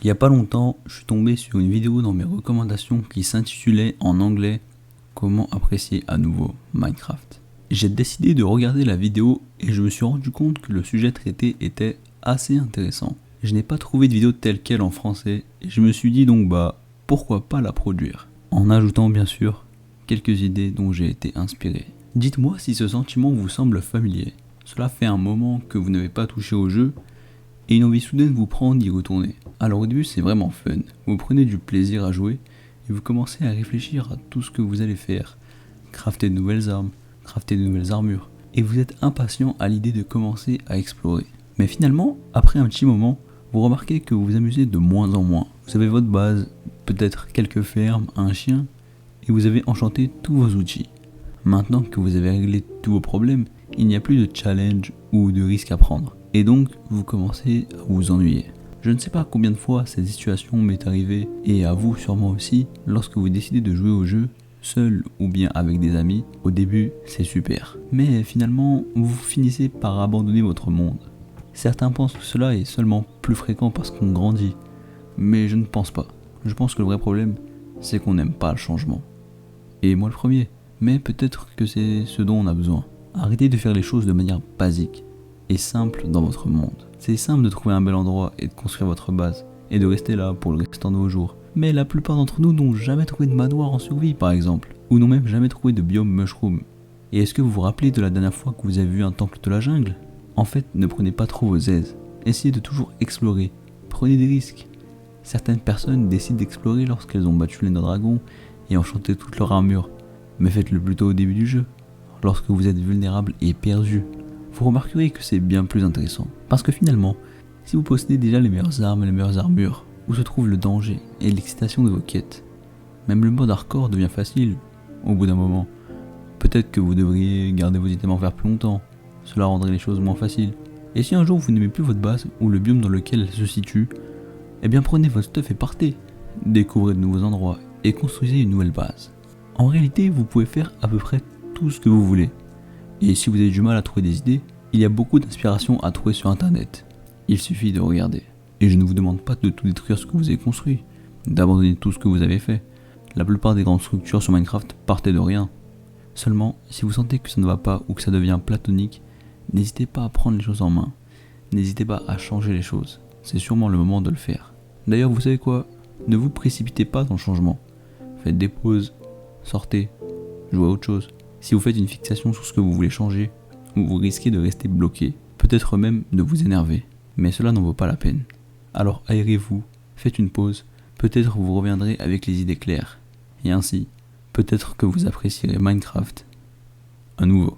Il y a pas longtemps, je suis tombé sur une vidéo dans mes recommandations qui s'intitulait en anglais Comment apprécier à nouveau Minecraft. J'ai décidé de regarder la vidéo et je me suis rendu compte que le sujet traité était assez intéressant. Je n'ai pas trouvé de vidéo telle quelle en français et je me suis dit donc pourquoi pas la produire, en ajoutant bien sûr quelques idées dont j'ai été inspiré. Dites-moi si ce sentiment vous semble familier. Cela fait un moment que vous n'avez pas touché au jeu et une envie soudaine vous prend d'y retourner. Alors au début c'est vraiment fun, vous prenez du plaisir à jouer et vous commencez à réfléchir à tout ce que vous allez faire, crafter de nouvelles armes, crafter de nouvelles armures, et vous êtes impatient à l'idée de commencer à explorer. Mais finalement, après un petit moment, vous remarquez que vous vous amusez de moins en moins. Vous avez votre base, peut-être quelques fermes, un chien, et vous avez enchanté tous vos outils. Maintenant que vous avez réglé tous vos problèmes, il n'y a plus de challenge ou de risque à prendre. Et donc, vous commencez à vous ennuyer. Je ne sais pas combien de fois cette situation m'est arrivée, et à vous sûrement aussi, lorsque vous décidez de jouer au jeu, seul ou bien avec des amis. Au début, c'est super. Mais finalement, vous finissez par abandonner votre monde. Certains pensent que cela est seulement plus fréquent parce qu'on grandit. Mais je ne pense pas. Je pense que le vrai problème, c'est qu'on n'aime pas le changement. Et moi le premier. Mais peut-être que c'est ce dont on a besoin. Arrêtez de faire les choses de manière basique et simple dans votre monde. C'est simple de trouver un bel endroit et de construire votre base, et de rester là pour le restant de vos jours. Mais la plupart d'entre nous n'ont jamais trouvé de manoir en survie par exemple, ou n'ont même jamais trouvé de biome mushroom. Et est-ce que vous vous rappelez de la dernière fois que vous avez vu un temple de la jungle? En fait, ne prenez pas trop vos aises. Essayez de toujours explorer. Prenez des risques. Certaines personnes décident d'explorer lorsqu'elles ont battu l'Ender Dragon et enchanté toute leur armure. Mais faites-le plutôt au début du jeu, lorsque vous êtes vulnérable et perdu. Vous remarquerez que c'est bien plus intéressant. Parce que finalement, si vous possédez déjà les meilleures armes et les meilleures armures, où se trouve le danger et l'excitation de vos quêtes? Même le mode hardcore devient facile, au bout d'un moment. Peut-être que vous devriez garder vos items en fer plus longtemps, cela rendrait les choses moins faciles. Et si un jour vous n'aimez plus votre base, ou le biome dans lequel elle se situe, eh bien prenez votre stuff et partez. Découvrez de nouveaux endroits, et construisez une nouvelle base. En réalité, vous pouvez faire à peu près tout ce que vous voulez. Et si vous avez du mal à trouver des idées, il y a beaucoup d'inspiration à trouver sur internet. Il suffit de regarder. Et je ne vous demande pas de tout détruire ce que vous avez construit, d'abandonner tout ce que vous avez fait. La plupart des grandes structures sur Minecraft partaient de rien. Seulement, si vous sentez que ça ne va pas ou que ça devient platonique, n'hésitez pas à prendre les choses en main. N'hésitez pas à changer les choses. C'est sûrement le moment de le faire. D'ailleurs, vous savez quoi? Ne vous précipitez pas dans le changement. Faites des pauses, sortez, jouez à autre chose. Si vous faites une fixation sur ce que vous voulez changer, vous risquez de rester bloqué, peut-être même de vous énerver. Mais cela n'en vaut pas la peine. Alors aérez-vous, faites une pause, peut-être vous reviendrez avec les idées claires. Et ainsi, peut-être que vous apprécierez Minecraft à nouveau.